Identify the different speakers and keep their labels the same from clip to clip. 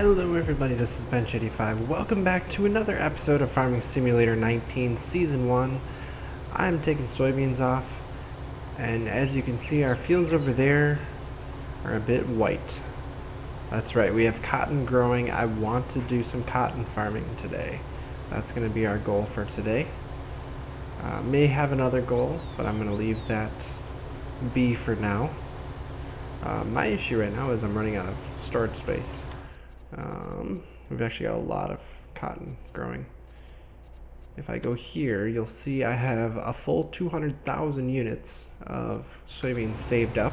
Speaker 1: Hello everybody, this is Bench85. Welcome back to another episode of Farming Simulator 19 Season 1. I'm taking soybeans off, and as you can see, our fields over there are a bit white. That's right, we have cotton growing. I want to do some cotton farming today. That's going to be our goal for today. May have another goal, but I'm going to leave that be for now. My issue right now is I'm running out of storage space. We've actually got a lot of cotton growing. If I go here, you'll see I have a full 200,000 units of soybeans saved up,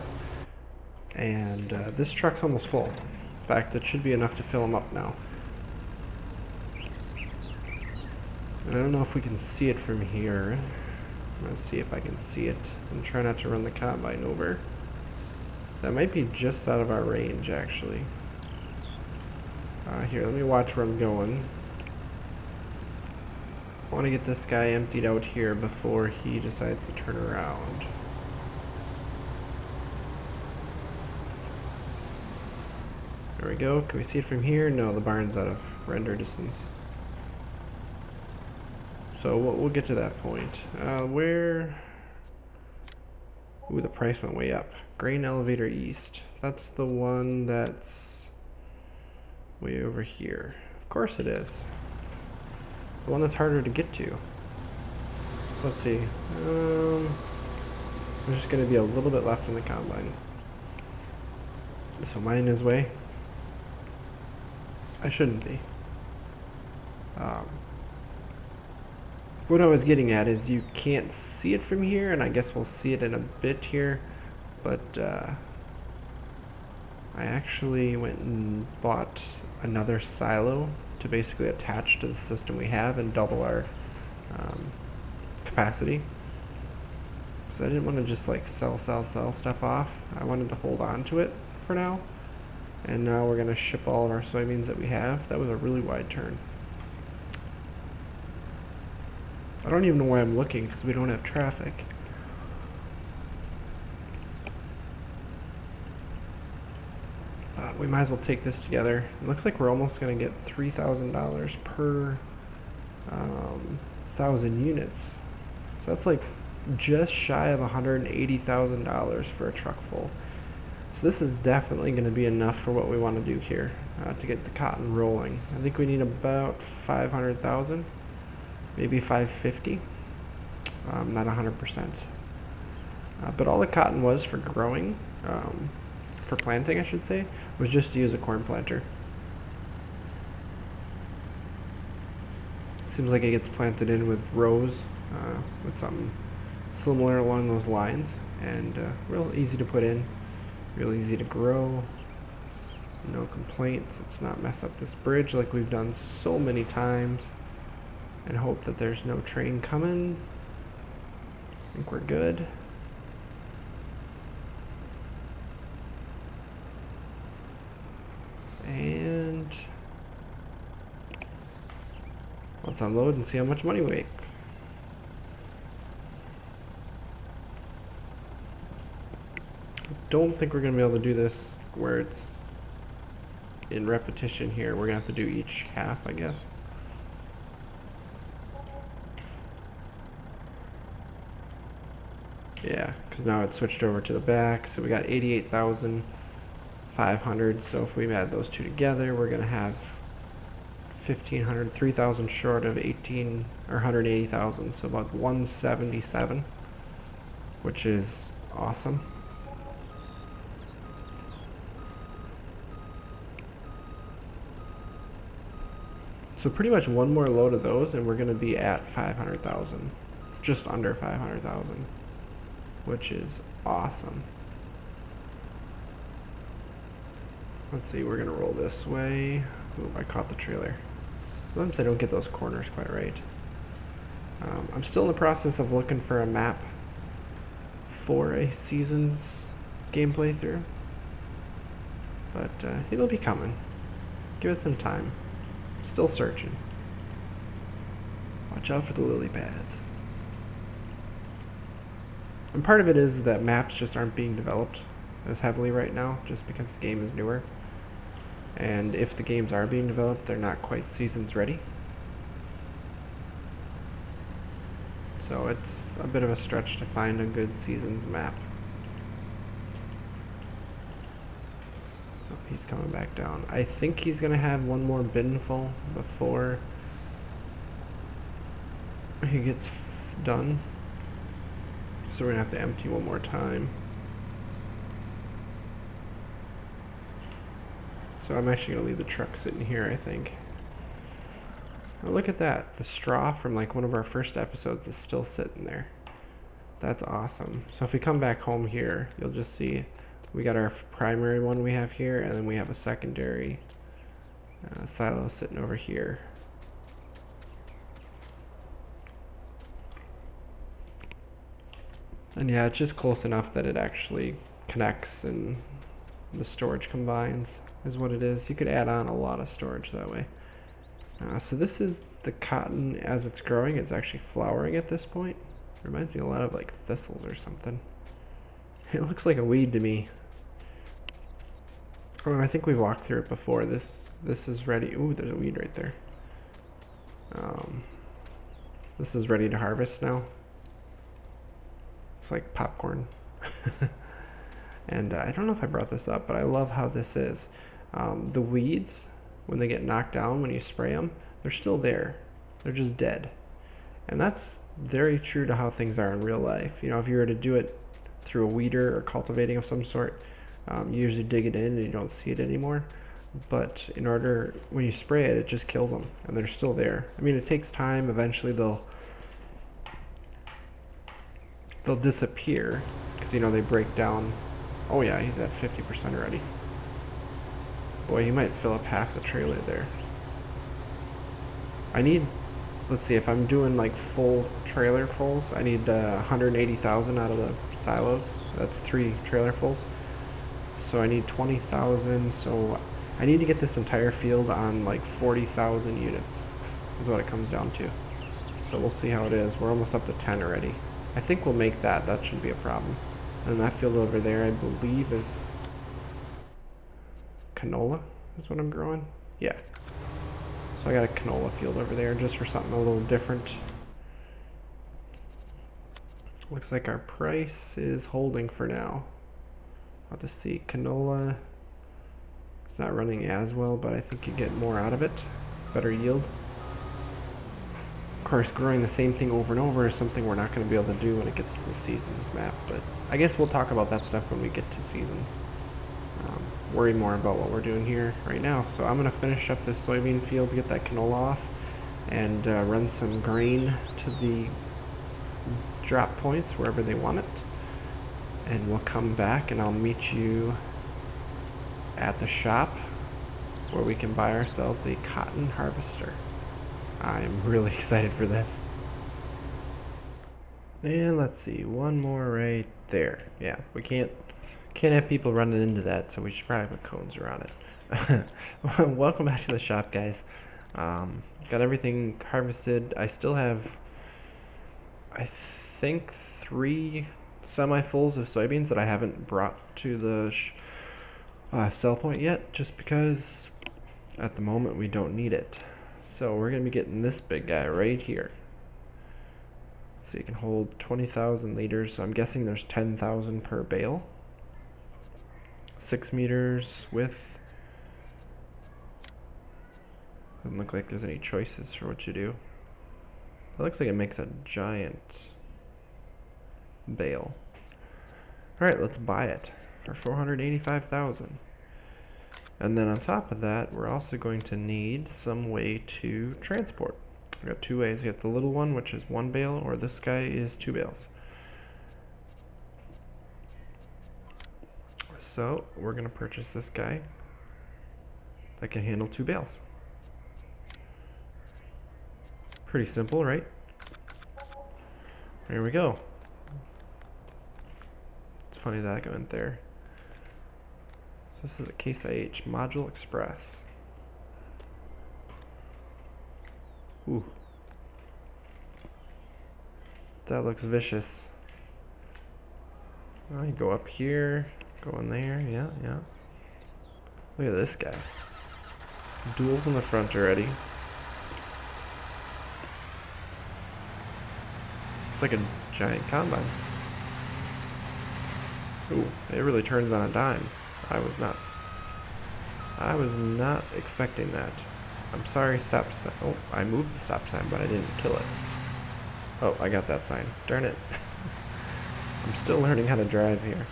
Speaker 1: and this truck's almost full. In fact, it should be enough to fill them up now. And I don't know if we can see it from here. I'm going to see if I can see it and try not to run the combine over. That might be just out of our range, actually. Here, let me watch where I'm going. I want to get this guy emptied out here before he decides to turn around. There we go. Can we see it from here? No, the barn's out of render distance. So we'll get to that point. Where... Ooh, the price went way up. Grain Elevator East. That's the one that's way over here. Of course it is. The one that's harder to get to. Let's see. There's just going to be a little bit left in the combine. So mine is way. I shouldn't be. What I was getting at is you can't see it from here, and I guess we'll see it in a bit here, but I actually went and bought another silo to basically attach to the system we have and double our capacity. So I didn't want to just like sell stuff off. I wanted to hold on to it for now. And now we're going to ship all of our soybeans that we have. That was a really wide turn. I don't even know why I'm looking because we don't have traffic. We might as well take this together. It looks like we're almost going to get $3,000 per 1,000 units. So that's like just shy of $180,000 for a truck full. So this is definitely going to be enough for what we want to do here to get the cotton rolling. I think we need about 500,000, maybe 550. Not 100%. But all the cotton was for growing. For planting, I should say, was just to use a corn planter. Seems like it gets planted in with rows, with something similar along those lines, and real easy to put in, real easy to grow. No complaints. Let's not mess up this bridge like we've done so many times, and hope that there's no train coming. I think we're good. And let's unload and see how much money we make. Don't think we're going to be able to do this where it's in repetition here. We're going to have to do each half, I guess. Yeah, because now it's switched over to the back. So we got 88,500. So if we add those two together, we're going to have 1,500, 3,000 short of 18 or 180,000. So about 177, which is awesome. So pretty much one more load of those and we're going to be at 500,000, just under 500,000, which is awesome. Let's see, we're going to roll this way. Ooh, I caught the trailer. Sometimes I don't get those corners quite right. I'm still in the process of looking for a map for a season's gameplay through, but it'll be coming. Give it some time. Still searching. Watch out for the lily pads. And part of it is that maps just aren't being developed as heavily right now, just because the game is newer. And if the games are being developed, they're not quite seasons ready. So it's a bit of a stretch to find a good seasons map. Oh, he's coming back down. I think he's gonna have one more bin full before he gets done. So we're gonna have to empty one more time. So I'm actually gonna leave the truck sitting here, I think. Oh, look at that. The straw from like one of our first episodes is still sitting there. That's awesome. So if we come back home here, you'll just see we got our primary one we have here, and then we have a secondary silo sitting over here. And yeah, it's just close enough that it actually connects and the storage combines is what it is. You could add on a lot of storage that way. So this is the cotton as it's growing. It's actually flowering at this point. Reminds me a lot of like thistles or something. It looks like a weed to me. Oh, I think we walked through it before. This is ready. Ooh, there's a weed right there. This is ready to harvest now. It's like popcorn. And I don't know if I brought this up, but I love how this is. The weeds, when they get knocked down, when you spray them, they're still there. They're just dead. And that's very true to how things are in real life. You know, if you were to do it through a weeder or cultivating of some sort, you usually dig it in and you don't see it anymore. But when you spray it, it just kills them, and they're still there. I mean, it takes time. Eventually they'll disappear because, you know, they break down. Oh yeah, he's at 50% already. Boy, he might fill up half the trailer there. Let's see, if I'm doing like full trailer fulls, I need 180,000 out of the silos. That's 3 trailer fulls. So I need 20,000, so I need to get this entire field on like 40,000 units is what it comes down to. So we'll see how it is. We're almost up to 10 already. I think we'll make that. That shouldn't be a problem. And that field over there, I believe, is canola is what I'm growing. Yeah. So I got a canola field over there just for something a little different. Looks like our price is holding for now. I'll have to see. Canola, it's not running as well, but I think you get more out of it. Better yield. Of course, growing the same thing over and over is something we're not going to be able to do when it gets to the seasons map, but I guess we'll talk about that stuff when we get to seasons. Worry more about what we're doing here right now. So I'm going to finish up this soybean field, get that canola off, and run some grain to the drop points wherever they want it. And we'll come back and I'll meet you at the shop where we can buy ourselves a cotton harvester. I'm really excited for this. And let's see, one more right there. Yeah, we can't have people running into that, so we should probably put cones around it. Welcome back to the shop, guys. Got everything harvested. I still have, I think, 3 semi-fulls of soybeans that I haven't brought to the sell point yet, just because at the moment we don't need it. So we're going to be getting this big guy right here. So you can hold 20,000 liters. So I'm guessing there's 10,000 per bale. 6 meters width. Doesn't look like there's any choices for what you do. It looks like it makes a giant bale. Alright, let's buy it for 485,000. And then on top of that, we're also going to need some way to transport. We got 2 ways. You got the little one, which is 1 bale, or this guy is 2 bales. So we're going to purchase this guy that can handle 2 bales. Pretty simple, right? There we go. It's funny that I went there. This is a Case IH Module Express. Ooh. That looks vicious. Well, you go up here, go in there, yeah. Look at this guy. Duels in the front already. It's like a giant combine. Ooh, it really turns on a dime. I was not expecting that. I'm sorry, stop sign. Oh, I moved the stop sign, but I didn't kill it. Oh, I got that sign. Darn it. I'm still learning how to drive here.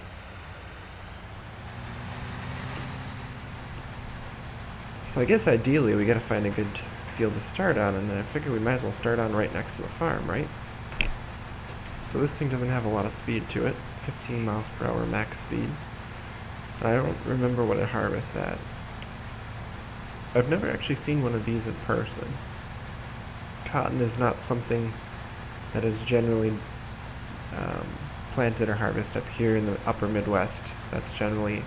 Speaker 1: So I guess ideally we gotta find a good field to start on, and I figure we might as well start on right next to the farm, right? So this thing doesn't have a lot of speed to it. 15 miles per hour max speed. And I don't remember what it harvests at. I've never actually seen one of these in person. Cotton is not something that is generally planted or harvested up here in the upper Midwest. That's generally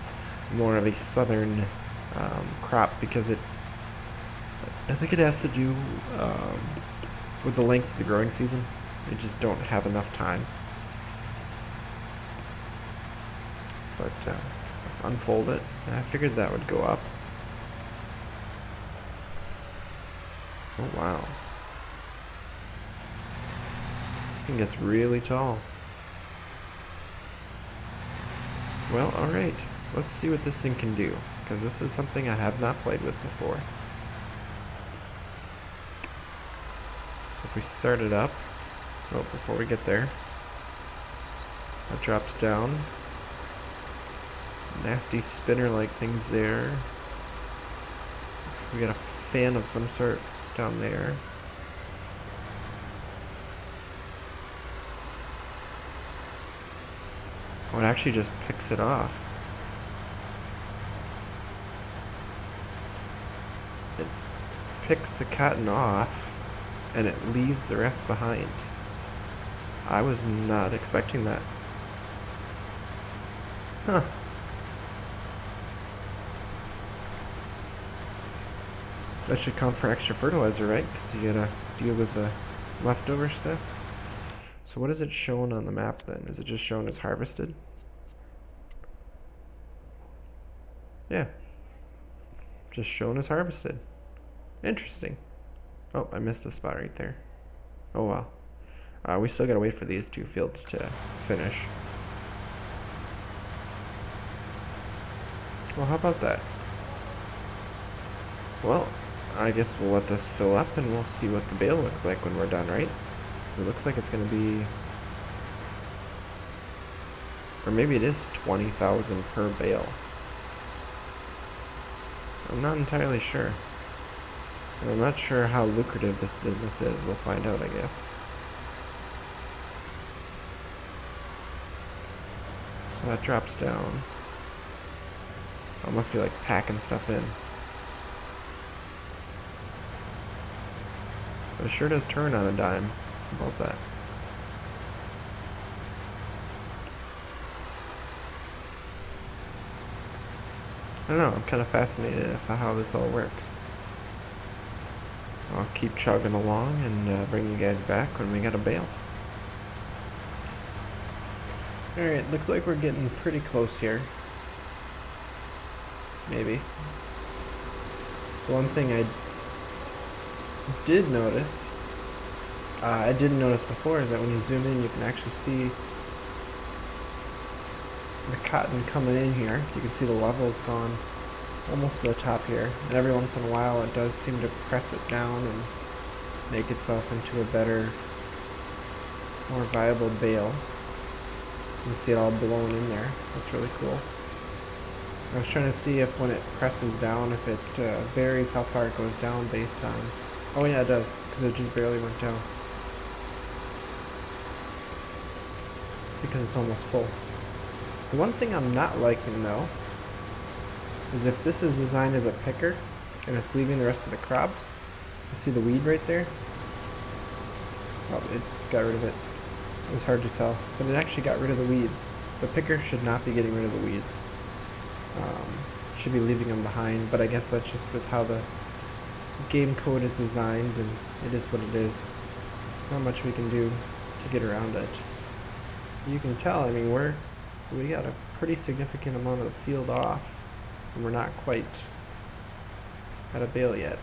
Speaker 1: more of a southern crop because I think it has to do with the length of the growing season. They just don't have enough time. But let's unfold it. And I figured that would go up. Oh wow. It gets really tall. Well, alright. Let's see what this thing can do. Because this is something I have not played with before. So if we start it up. Oh, before we get there. That drops down. Nasty spinner-like things there. Looks like we got a fan of some sort down there. Oh, it actually just picks it off. It picks the cotton off, and it leaves the rest behind. I was not expecting that. Huh. That should count for extra fertilizer, right? Because you gotta deal with the leftover stuff. So what is it shown on the map then? Is it just shown as harvested? Yeah. Just shown as harvested. Interesting. Oh, I missed a spot right there. Oh well. We still gotta wait for these two fields to finish. Well, how about that? Well, I guess we'll let this fill up and we'll see what the bale looks like when we're done, right? So it looks like it's gonna be... Or maybe it is 20,000 per bale. I'm not entirely sure. And I'm not sure how lucrative this business is. We'll find out, I guess. So that drops down. It must be like packing stuff in. But it sure does turn on a dime. How about that? I don't know, I'm kind of fascinated as to how this all works. I'll keep chugging along and bring you guys back when we get a bale. Alright, looks like we're getting pretty close here. Maybe. One thing I did notice, I didn't notice before, is that when you zoom in you can actually see the cotton coming in here. You can see the level's gone almost to the top here, and every once in a while it does seem to press it down and make itself into a better, more viable bale. You can see it all blown in there. That's really cool. I was trying to see if when it presses down, if it varies how far it goes down based on... Oh yeah, it does, because it just barely went down. Because it's almost full. The one thing I'm not liking though, is if this is designed as a picker, and it's leaving the rest of the crops, you see the weed right there? Oh, it got rid of it. It was hard to tell, but it actually got rid of the weeds. The picker should not be getting rid of the weeds. Should be leaving them behind, but I guess that's just with how the game code is designed, and it is what it is. Not much we can do to get around it. You can tell, I mean, we got a pretty significant amount of the field off, and we're not quite at a bale yet.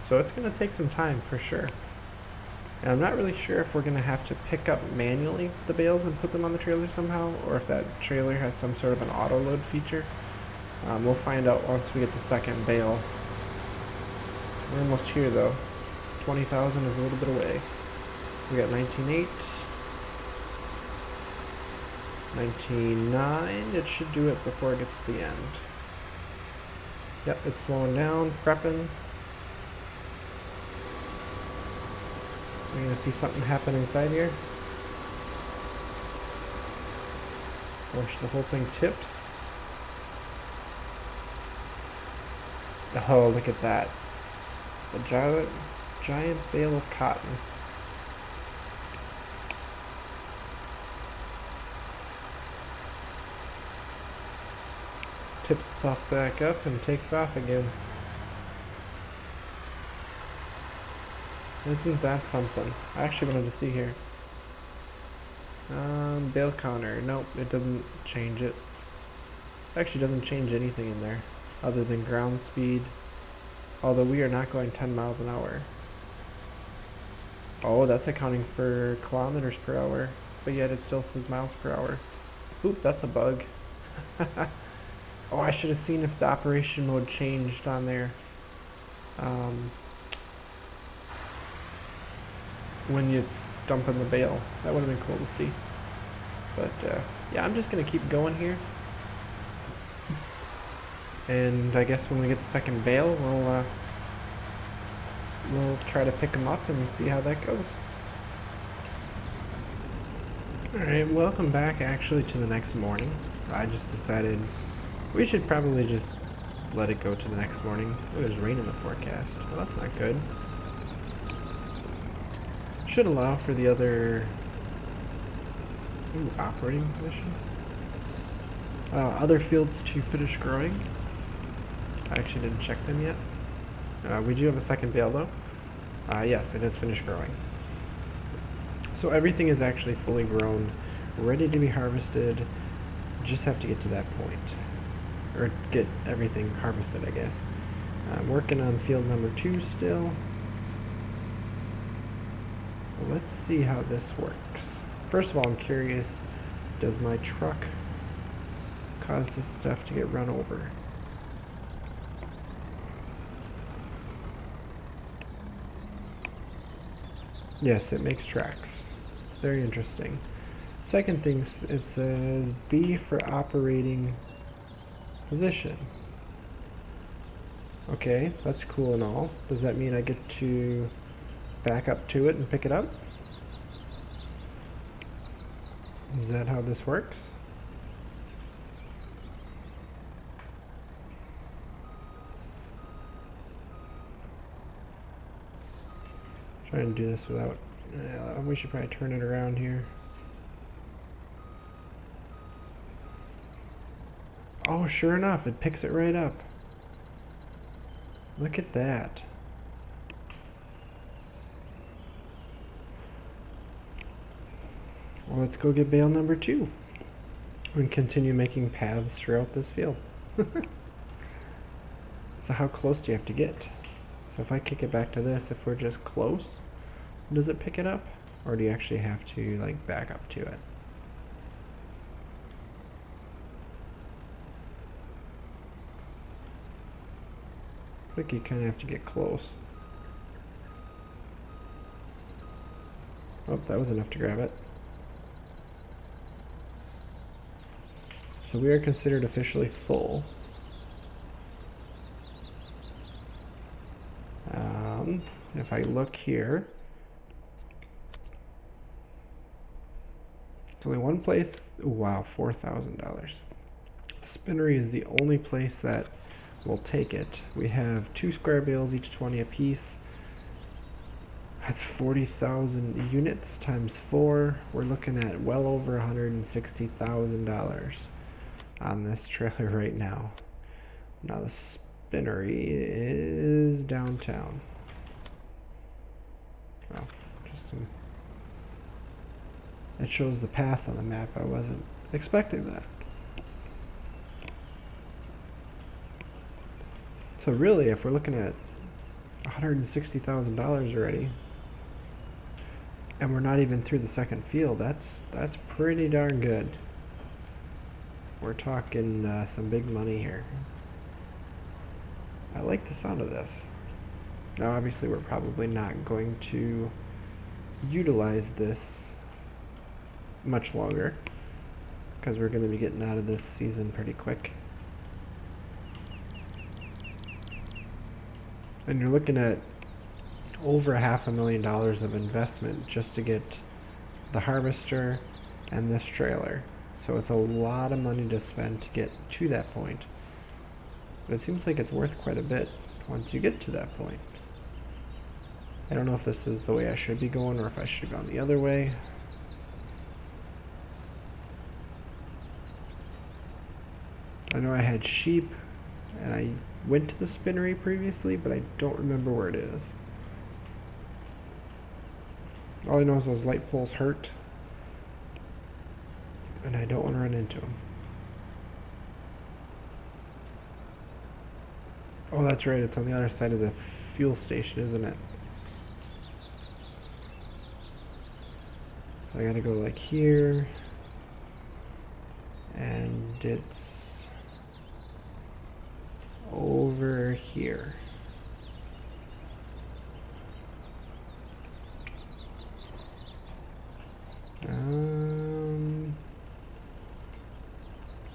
Speaker 1: So it's going to take some time for sure. And I'm not really sure if we're going to have to pick up manually the bales and put them on the trailer somehow, or if that trailer has some sort of an auto load feature. We'll find out once we get the second bale. We're almost here though. 20,000 is a little bit away. We got 19.8. 19.9. It should do it before it gets to the end. Yep, it's slowing down, prepping. We're gonna see something happen inside here. Watch the whole thing tips. Oh, look at that. A giant bale of cotton. Tips itself back up and takes off again. Isn't that something? I actually wanted to see here. Bale counter. Nope, it doesn't change it. Actually doesn't change anything in there other than ground speed. Although we are not going 10 miles an hour. Oh, that's accounting for kilometers per hour, but yet it still says miles per hour. Oop, that's a bug. Oh, I should have seen if the operation mode changed on there. When it's dumping the bale. That would have been cool to see. But yeah, I'm just going to keep going here. And I guess when we get the second bale, we'll try to pick them up and see how that goes. Alright, welcome back actually to the next morning. I just decided we should probably just let it go to the next morning. Oh, there's rain in the forecast. Well, that's not good. Should allow for the other operating position. Other fields to finish growing. I actually didn't check them yet. We do have a second bale though. Yes, it is finished growing. So everything is actually fully grown, ready to be harvested. Just have to get to that point. Or get everything harvested, I guess. I'm working on field number 2 still. Let's see how this works. First of all, I'm curious, does my truck cause this stuff to get run over? Yes, it makes tracks. Very interesting. Second thing, it says B for operating position. Okay, that's cool and all. Does that mean I get to back up to it and pick it up? Is that how this works? Trying to do this without... we should probably turn it around here. Oh, sure enough, it picks it right up. Look at that. Well, let's go get bale number 2 and continue making paths throughout this field. So how close do you have to get? So if I kick it back to this, if we're just close, does it pick it up? Or do you actually have to like back up to it? I think you kind of have to get close. Oh, that was enough to grab it. So we are considered officially full. If I look here, it's only one place. Oh, wow, $4,000. Spinnery is the only place that will take it. We have 2 square bales, each 20 apiece. That's 40,000 units times 4. We're looking at well over $160,000 on this trailer right now. Now the spinnery is downtown. Well, just some... It shows the path on the map. I wasn't expecting that. So really, if we're looking at $160,000 already, and we're not even through the second field, that's pretty darn good. We're talking some big money here. I like the sound of this. Now obviously we're probably not going to utilize this much longer because we're going to be getting out of this season pretty quick. And you're looking at over $500,000 of investment just to get the harvester and this trailer. So it's a lot of money to spend to get to that point. But it seems like it's worth quite a bit once you get to that point. I don't know if this is the way I should be going or if I should have gone the other way. I know I had sheep and I went to the spinnery previously, but I don't remember where it is. All I know is those light poles hurt and I don't want to run into them. Oh, that's right, it's on the other side of the fuel station, isn't it? So I gotta go like here, and it's over here.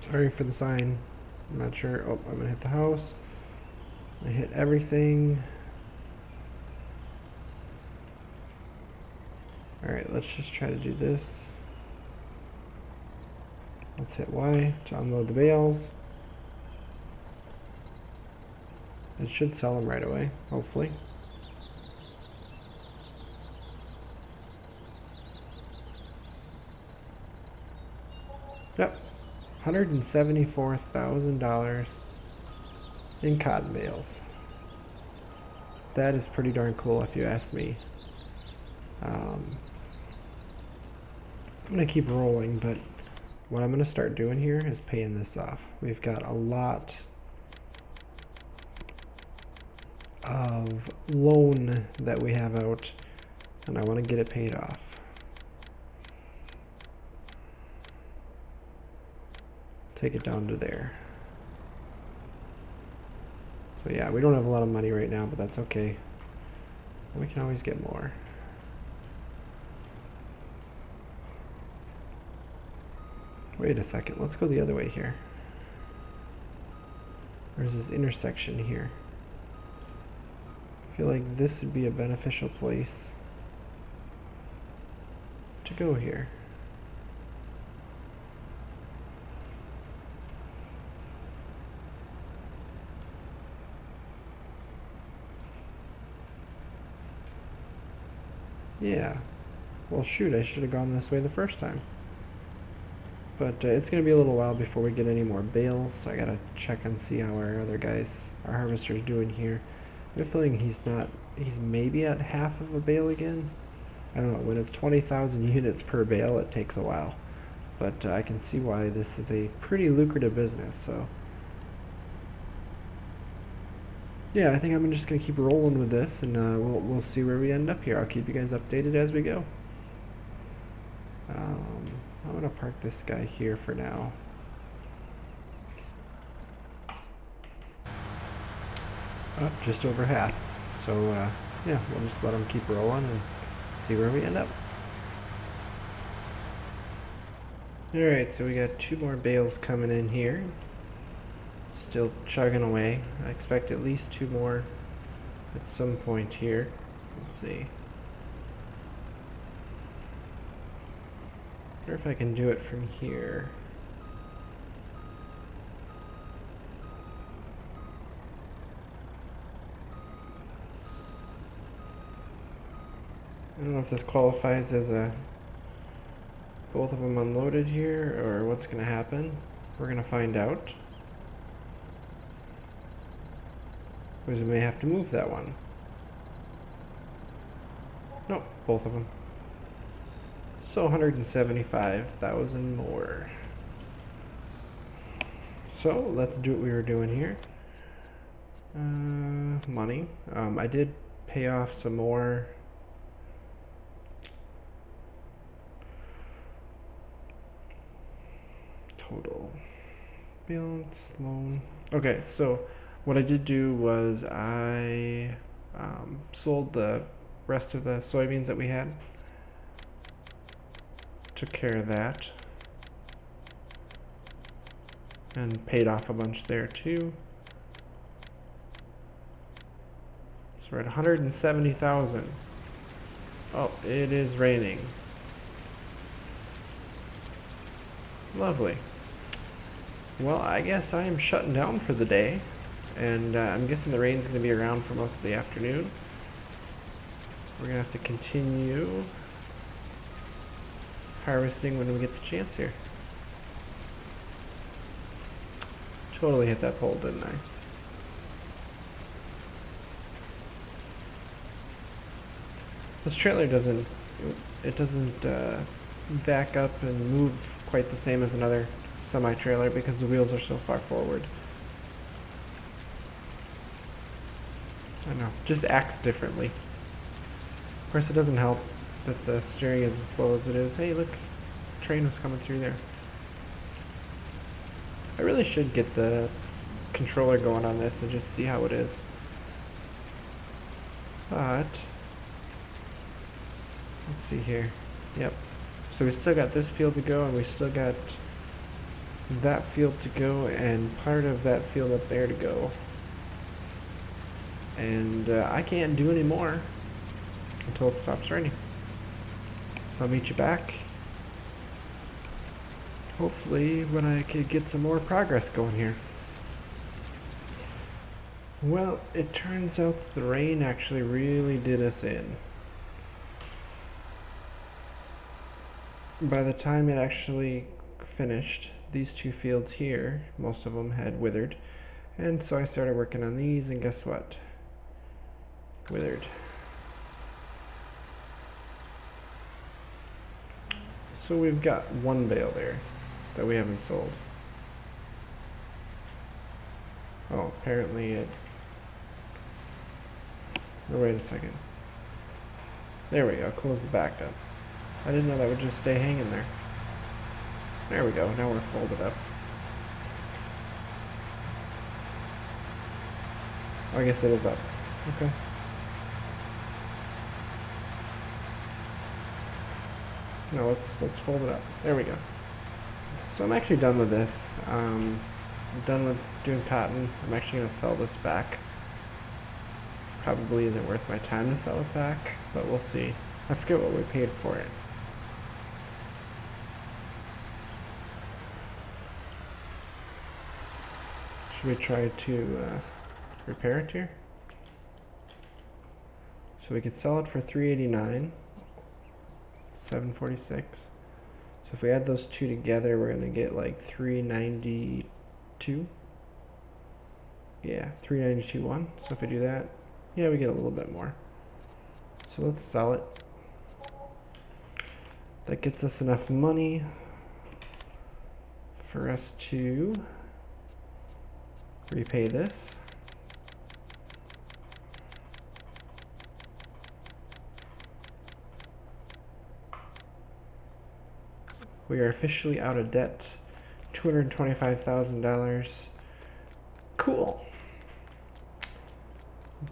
Speaker 1: Sorry for the sign. I'm not sure. Oh, I'm gonna hit the house. I hit everything. Alright, let's just try to do this. Let's hit Y to unload the bales. It should sell them right away, hopefully. Yep, $174,000 in cotton bales. That is pretty darn cool if you ask me. I'm going to keep rolling, but what I'm going to start doing here is paying this off. We've got a lot of loan that we have out, and I want to get it paid off. Take it down to there. So yeah, we don't have a lot of money right now, but that's okay. We can always get more. Wait a second, let's go the other way here. There's this intersection here. I feel like this would be a beneficial place to go here. Yeah. Well, shoot, I should have gone this way the first time. But it's going to be a little while before we get any more bales, so I got to check and see how our other guys, our harvester's doing here. I have a feeling he's maybe at half of a bale again. I don't know, when it's 20,000 units per bale, it takes a while. But I can see why this is a pretty lucrative business, so. Yeah, I think I'm just going to keep rolling with this, and we'll see where we end up here. I'll keep you guys updated as we go. I'm going to park this guy here for now. Oh, just over half. So, yeah, we'll just let him keep rolling and see where we end up. Alright, so we got 2 more bales coming in here. Still chugging away. I expect at least 2 more at some point here. Let's see. I wonder if I can do it from here. I don't know if this qualifies as a both of them unloaded here or what's going to happen. We're going to find out. Because we may have to move that one. Nope, both of them. So 175,000 more. So let's do what we were doing here. Money. I did pay off some more. Total balance loan. Okay, so what I did do was I sold the rest of the soybeans that we had. Took care of that. And paid off a bunch there too. So we're at 170,000. Oh, it is raining. Lovely. Well, I guess I am shutting down for the day. And I'm guessing the rain's going to be around for most of the afternoon. We're going to have to continue harvesting when we get the chance here. Totally hit that pole, didn't I? This trailer doesn't back up and move quite the same as another semi-trailer because the wheels are so far forward. I know, just acts differently. Of course, it doesn't help that the steering is as slow as it is. Hey, look, train was coming through there. I really should get the controller going on this and just see how it is. But let's see here. Yep. So we still got this field to go, and we still got that field to go, and part of that field up there to go. And I can't do any more until it stops raining. So I'll meet you back. Hopefully when I could get some more progress going here. Well, it turns out the rain actually really did us in. By the time it actually finished, these two fields here, most of them had withered. And so I started working on these, and guess what? Withered. So we've got one bale there that we haven't sold. Oh, apparently it... Oh, wait a second. There we go, close the back up. I didn't know that would just stay hanging there. There we go, now we're folded up. Oh, I guess it is up. Okay. No, let's fold it up. There we go. So I'm actually done with this. I'm done with doing cotton. I'm actually going to sell this back. Probably isn't worth my time to sell it back, but we'll see. I forget what we paid for it. Should we try to repair it here? So we could sell it for $389. 746. So if we add those two together, we're gonna get like 392. Yeah, 392.1. So if we do that, yeah, we get a little bit more. So let's sell it. That gets us enough money for us to repay this. We are officially out of debt. $225,000. Cool.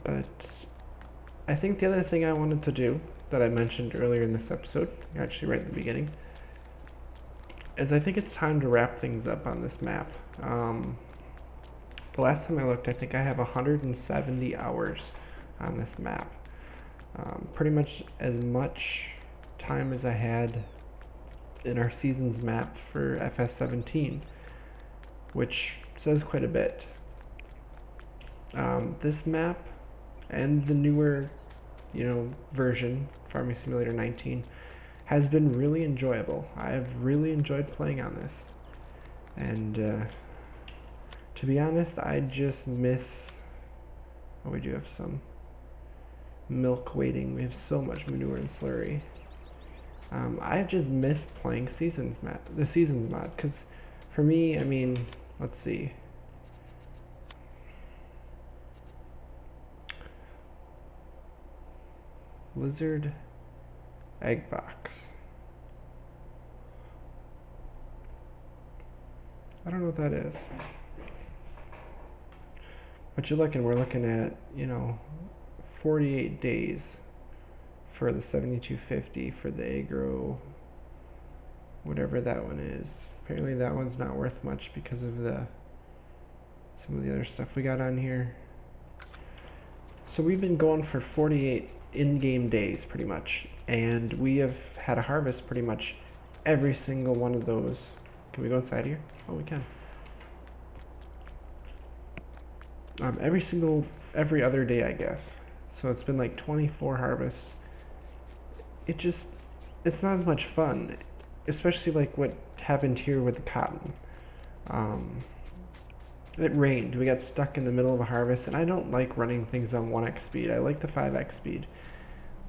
Speaker 1: But I think the other thing I wanted to do that I mentioned earlier in this episode, actually right in the beginning, is I think it's time to wrap things up on this map. The last time I looked, I think I have 170 hours on this map. Pretty much as much time as I had in our seasons map for FS17, which says quite a bit. This map and the newer, version, Farming Simulator 19, has been really enjoyable. I've really enjoyed playing on this. And to be honest, I just miss... Oh, we do have some milk waiting. We have so much manure and slurry. I've just missed playing the seasons mod, because for me, let's see. Blizzard egg box. I don't know what that is. But we're looking at, 48 days for the 7250 for the agro, whatever that one is. Apparently that one's not worth much because of some of the other stuff we got on here. So we've been going for 48 in-game days pretty much, and we have had a harvest pretty much every single one of those. Can we go inside here? Oh, we can. Every other day, I guess. So it's been like 24 harvests. It's not as much fun, especially like what happened here with the cotton. It rained. We got stuck in the middle of a harvest, and I don't like running things on 1x speed. I like the 5x speed,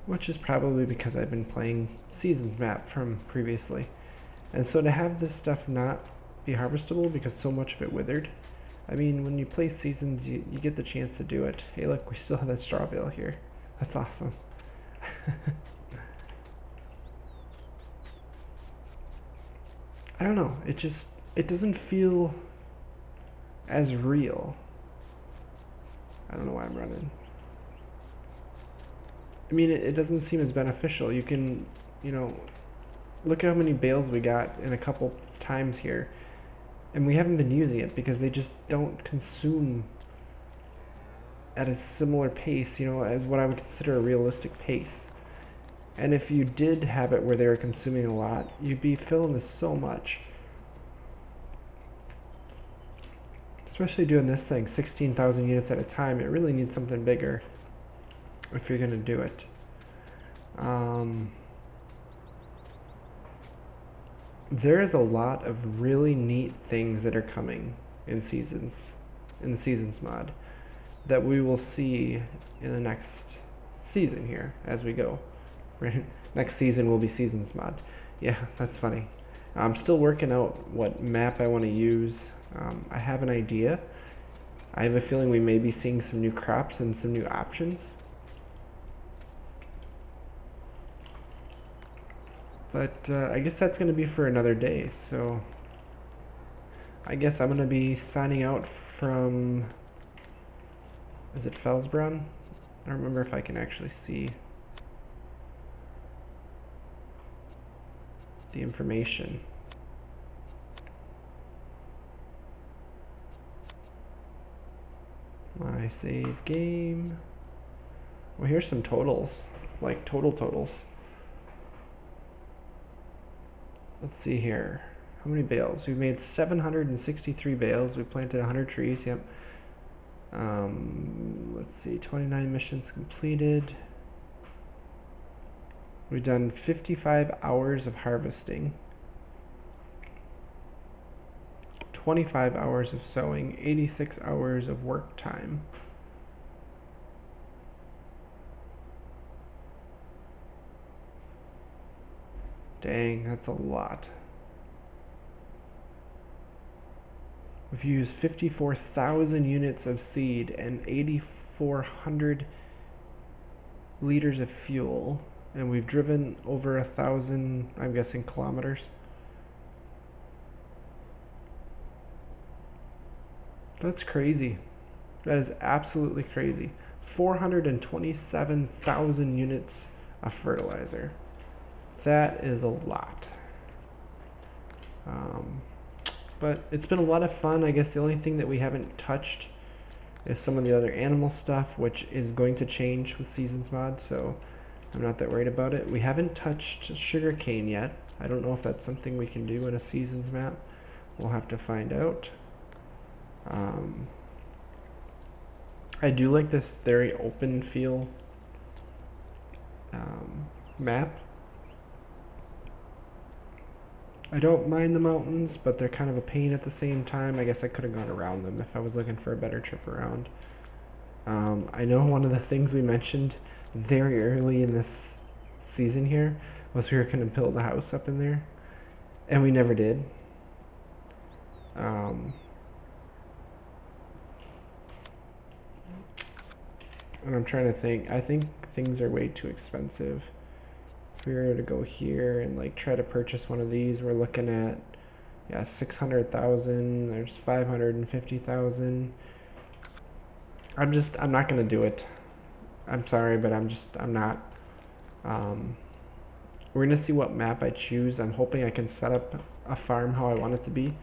Speaker 1: which is probably because I've been playing Seasons map from previously. And so to have this stuff not be harvestable because so much of it withered, I mean, when you play Seasons, you get the chance to do it. Hey, look, we still have that straw bale here. That's awesome. I don't know. It doesn't feel as real. I don't know why I'm running. I mean, it doesn't seem as beneficial. You can, look at how many bales we got in a couple times here. And we haven't been using it because they just don't consume at a similar pace, as what I would consider a realistic pace. And if you did have it where they were consuming a lot, you'd be filling this so much. Especially doing this thing, 16,000 units at a time, it really needs something bigger if you're going to do it. There is a lot of really neat things that are coming in the Seasons mod, that we will see in the next season here as we go. Next season will be Seasons mod. Yeah, that's funny. I'm still working out what map I want to use. I have an idea. I have a feeling we may be seeing some new crops and some new options. But I guess that's going to be for another day. So I guess I'm going to be signing out from, is it Felsbrunn? I don't remember if I can actually see the information. My save game. Well, here's some totals, like totals. Let's see here. How many bales? We made 763 bales. We planted 100 trees. Yep. Let's see. 29 missions completed. We've done 55 hours of harvesting. 25 hours of sowing. 86 hours of work time. Dang, that's a lot. We've used 54,000 units of seed and 8,400 liters of fuel. And we've driven over 1,000, I'm guessing, kilometers. That's crazy. That is absolutely crazy. 427,000 units of fertilizer. That is a lot. But it's been a lot of fun. I guess the only thing that we haven't touched is some of the other animal stuff, which is going to change with Seasons mod, so I'm not that worried about it. We haven't touched sugarcane yet. I don't know if that's something we can do in a Seasons map. We'll have to find out. I do like this very open feel map. I don't mind the mountains, but they're kind of a pain at the same time. I guess I could have gone around them if I was looking for a better trip around. I know one of the things we mentioned very early in this season here was we were going to build a house up in there, and we never did. And I'm trying to think. I think things are way too expensive. If we were to go here and like try to purchase one of these, we're looking at, yeah, 600,000. There's 550,000. I'm not gonna do it. I'm sorry, but I'm not. Um, we're gonna see what map I choose. I'm hoping I can set up a farm how I want it to be.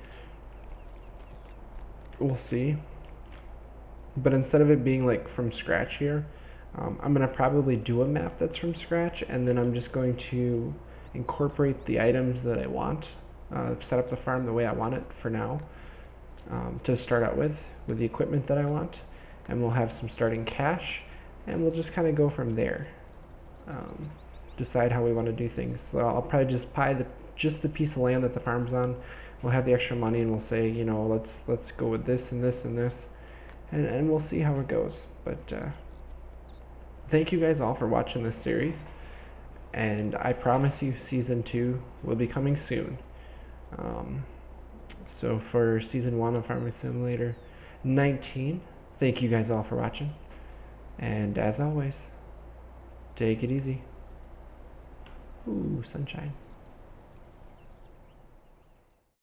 Speaker 1: We'll see. But instead of it being like from scratch here, I'm gonna probably do a map that's from scratch, and then I'm just going to incorporate the items that I want, set up the farm the way I want it for now, to start out with the equipment that I want, and we'll have some starting cash, and we'll just kind of go from there. Decide how we want to do things. So I'll probably just buy the piece of land that the farm's on. We'll have the extra money, and we'll say, let's go with this and this and this, and we'll see how it goes. But thank you guys all for watching this series, and I promise you season 2 will be coming soon. So for season 1 of Farming Simulator 19, thank you guys all for watching, and as always, take it easy. Ooh, sunshine.